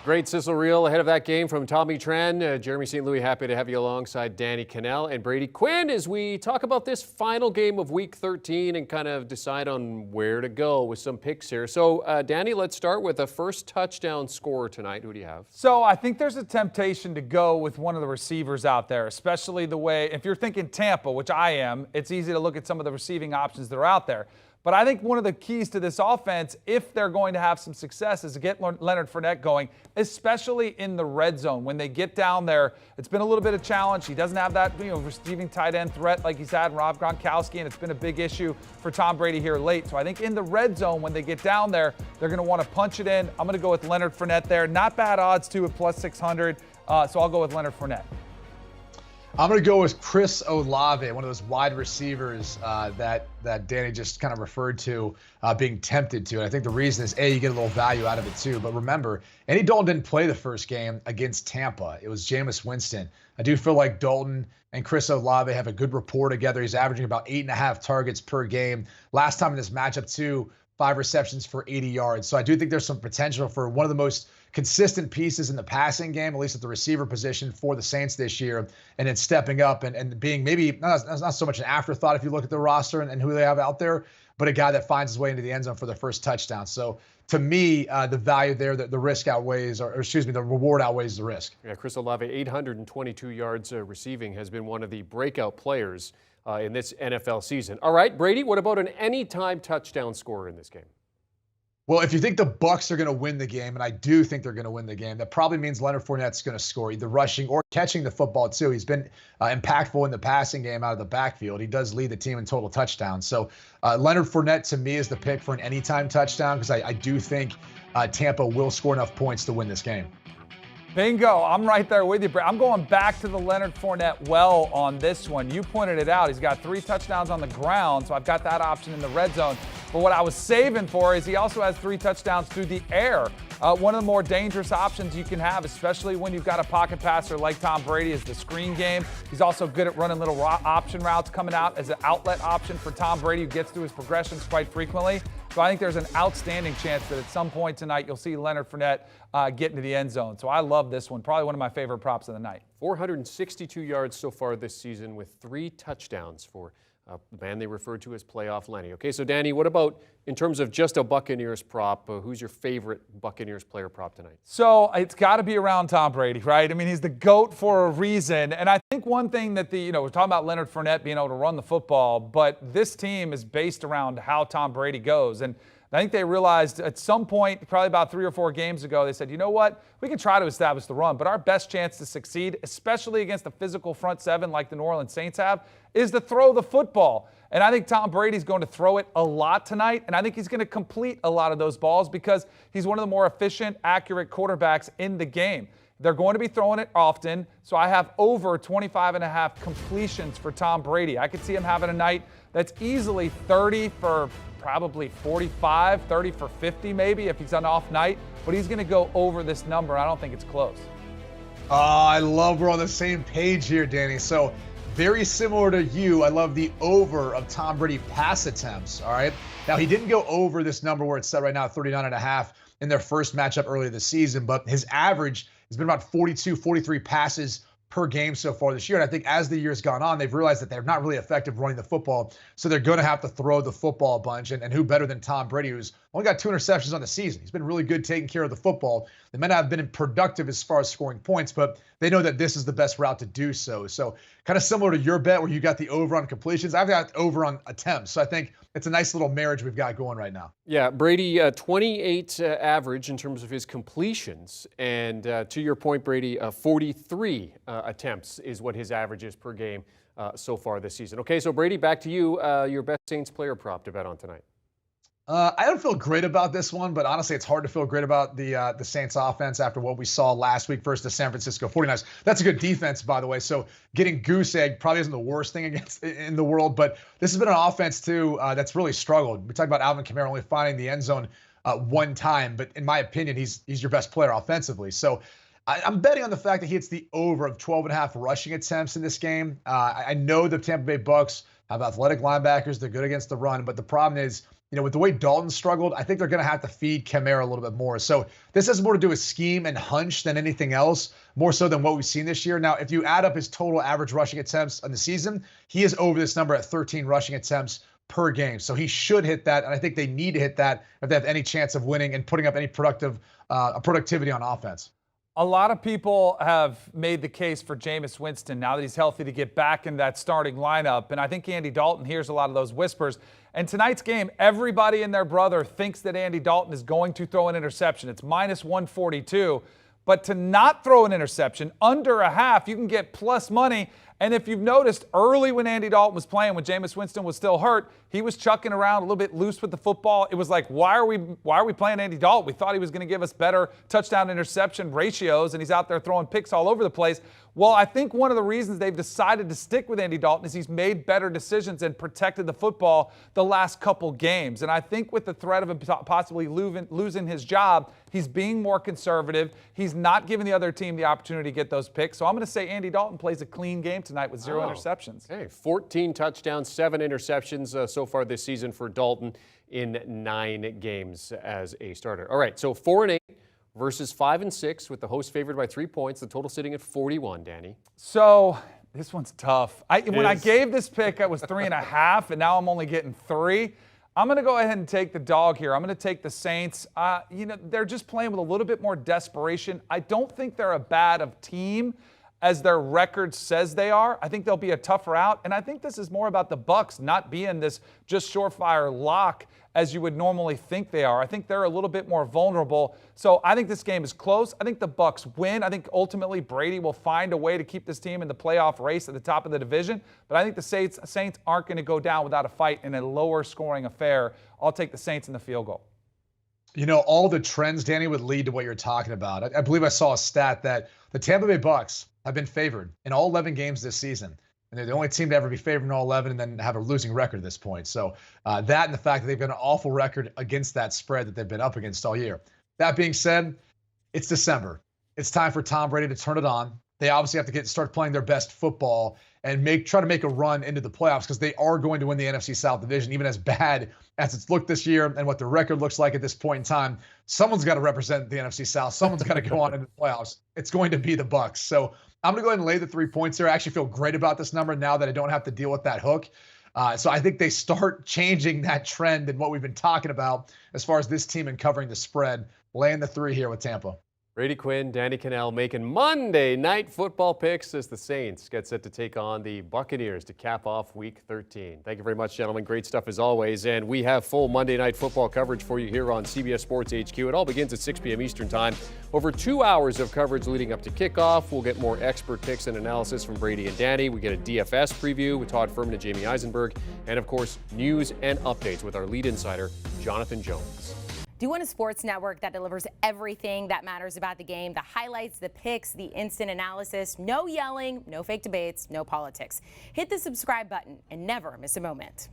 Great sizzle reel ahead of that game from Tommy Tran. Jeremy St. Louis, happy to have you alongside Danny Kanell and Brady Quinn as we talk about this final game of Week 13 and kind of decide on where to go with some picks here. So, Danny, let's start with the first touchdown scorer tonight. Who do you have? So I think there's a temptation to go with one of the receivers out there, especially the way, if you're thinking Tampa, which I am, it's easy to look at some of the receiving options that are out there. But I think one of the keys to this offense, if they're going to have some success, is to get Leonard Fournette going, especially in the red zone. When they get down there, it's been a little bit of a challenge. He doesn't have that receiving tight end threat like he's had in Rob Gronkowski, and it's been a big issue for Tom Brady here late. So I think in the red zone, when they get down there, they're going to want to punch it in. I'm going to go with Leonard Fournette there. Not bad odds, too, at plus 600. So I'll go with Leonard Fournette. I'm going to go with Chris Olave, one of those wide receivers that Danny just kind of referred to being tempted to. And I think the reason is, A, you get a little value out of it too. But remember, Andy Dalton didn't play the first game against Tampa. It was Jameis Winston. I do feel like Dalton and Chris Olave have a good rapport together. He's averaging about 8.5 targets per game. Last time in this matchup, too, 5 receptions for 80 yards. So I do think there's some potential for one of the most consistent pieces in the passing game, at least at the receiver position for the Saints this year, and it's stepping up and being maybe not so much an afterthought if you look at the roster and who they have out there, but a guy that finds his way into the end zone for the first touchdown. So to me, the value there, the risk outweighs, or excuse me, the reward outweighs the risk. Yeah, Chris Olave, 822 yards receiving, has been one of the breakout players in this NFL season. All right, Brady, what about an anytime touchdown scorer in this game? Well, if you think the Bucs are going to win the game, and I do think they're going to win the game, that probably means Leonard Fournette's going to score, either rushing or catching the football too. He's been impactful in the passing game out of the backfield. He does lead the team in total touchdowns. So Leonard Fournette to me is the pick for an anytime touchdown because I do think Tampa will score enough points to win this game. Bingo. I'm right there with you, Brad. I'm going back to the Leonard Fournette well on this one. You pointed it out. He's got 3 touchdowns on the ground, so I've got that option in the red zone. But what I was saving for is he also has 3 touchdowns through the air. One of the more dangerous options you can have, especially when you've got a pocket passer like Tom Brady, is the screen game. He's also good at running little option routes coming out as an outlet option for Tom Brady, who gets through his progressions quite frequently. So I think there's an outstanding chance that at some point tonight you'll see Leonard Fournette get into the end zone. So I love this one. Probably one of my favorite props of the night. 462 yards so far this season with 3 touchdowns for the man they referred to as Playoff Lenny. Okay, so Danny, what about in terms of just a Buccaneers prop? Who's your favorite Buccaneers player prop tonight? So it's got to be around Tom Brady, right? I mean, he's the GOAT for a reason. And I think one thing that we're talking about Leonard Fournette being able to run the football, but this team is based around how Tom Brady goes. And I think they realized at some point, probably about 3 or 4 games ago, they said, you know what? We can try to establish the run, but our best chance to succeed, especially against a physical front seven like the New Orleans Saints have, is to throw the football. And I think Tom Brady's going to throw it a lot tonight, and I think he's going to complete a lot of those balls because he's one of the more efficient, accurate quarterbacks in the game. They're going to be throwing it often, so I have over 25.5 completions for Tom Brady. I could see him having a night that's easily 30 for probably 45, 30 for 50 maybe if he's on an off night, but he's going to go over this number. I don't think it's close. Oh, I love we're on the same page here, Danny. So very similar to you, I love the over of Tom Brady pass attempts, all right? Now, he didn't go over this number where it's set right now at 39.5 in their first matchup earlier this season, but his average has been about 42, 43 passes per game so far this year. And I think as the year's gone on, they've realized that they're not really effective running the football. So they're going to have to throw the football a bunch. And who better than Tom Brady, who's only got 2 interceptions on the season. He's been really good taking care of the football. They may not have been productive as far as scoring points, but they know that this is the best route to do so. So kind of similar to your bet where you got the over on completions. I've got over on attempts. So I think it's a nice little marriage we've got going right now. Yeah, Brady, 28 average in terms of his completions. And to your point, Brady, 43 attempts is what his average is per game so far this season. Okay, so Brady, back to you. Your best Saints player prop to bet on tonight. I don't feel great about this one, but honestly, it's hard to feel great about the Saints offense after what we saw last week versus the San Francisco 49ers. That's a good defense, by the way. So getting goose egg probably isn't the worst thing in the world, but this has been an offense, too, that's really struggled. We talked about Alvin Kamara only finding the end zone one time, but in my opinion, he's your best player offensively. So I'm betting on the fact that he hits the over of 12.5 rushing attempts in this game. I know the Tampa Bay Bucs have athletic linebackers. They're good against the run, but the problem is with the way Dalton struggled, I think they're going to have to feed Kamara a little bit more. So this has more to do with scheme and hunch than anything else, more so than what we've seen this year. Now, if you add up his total average rushing attempts in the season, he is over this number at 13 rushing attempts per game. So he should hit that, and I think they need to hit that if they have any chance of winning and putting up any productivity on offense. A lot of people have made the case for Jameis Winston now that he's healthy to get back in that starting lineup, and I think Andy Dalton hears a lot of those whispers. And tonight's game, everybody and their brother thinks that Andy Dalton is going to throw an interception. It's minus 142. But to not throw an interception under a half, you can get plus money. And if you've noticed, early when Andy Dalton was playing, when Jameis Winston was still hurt, he was chucking around a little bit loose with the football. It was like, why are we playing Andy Dalton? We thought he was going to give us better touchdown-interception ratios, and he's out there throwing picks all over the place. Well, I think one of the reasons they've decided to stick with Andy Dalton is he's made better decisions and protected the football the last couple games. And I think with the threat of him possibly losing his job, he's being more conservative. He's not giving the other team the opportunity to get those picks. So I'm going to say Andy Dalton plays a clean game tonight with 0 interceptions. Okay, 14 touchdowns, 7 interceptions so far this season for Dalton in 9 games as a starter. All right, so 4-8 versus 5-6 with the host favored by 3 points. The total sitting at 41, Danny. So this one's tough. When I gave this pick, I was 3.5, and now I'm only getting 3. I'm going to go ahead and take the dog here. I'm going to take the Saints. They're just playing with a little bit more desperation. I don't think they're a bad of team as their record says they are. I think they'll be a tougher out, and I think this is more about the Bucs not being this just surefire lock as you would normally think they are. I think they're a little bit more vulnerable. So I think this game is close. I think the Bucs win. I think ultimately Brady will find a way to keep this team in the playoff race at the top of the division. But I think the Saints aren't going to go down without a fight in a lower scoring affair. I'll take the Saints in the field goal. All the trends, Danny, would lead to what you're talking about. I believe I saw a stat that the Tampa Bay Bucs have been favored in all 11 games this season. And they're the only team to ever be favored in all 11 and then have a losing record at this point. So that and the fact that they've got an awful record against that spread that they've been up against all year. That being said, it's December. It's time for Tom Brady to turn it on. They obviously have to start playing their best football and try to make a run into the playoffs because they are going to win the NFC South division, even as bad as it's looked this year and what the record looks like at this point in time. Someone's got to represent the NFC South. Someone's got to go on into the playoffs. It's going to be the Bucs. So I'm going to go ahead and lay the 3 points there. I actually feel great about this number now that I don't have to deal with that hook. So I think they start changing that trend and what we've been talking about as far as this team and covering the spread. Laying the 3 here with Tampa. Brady Quinn, Danny Kanell making Monday night football picks as the Saints get set to take on the Buccaneers to cap off Week 13. Thank you very much, gentlemen. Great stuff as always. And we have full Monday night football coverage for you here on CBS Sports HQ. It all begins at 6 p.m. Eastern Time. Over 2 hours of coverage leading up to kickoff. We'll get more expert picks and analysis from Brady and Danny. We get a DFS preview with Todd Furman and Jamie Eisenberg. And, of course, news and updates with our lead insider, Jonathan Jones. Do you want a sports network that delivers everything that matters about the game? The highlights, the picks, the instant analysis, no yelling, no fake debates, no politics. Hit the subscribe button and never miss a moment.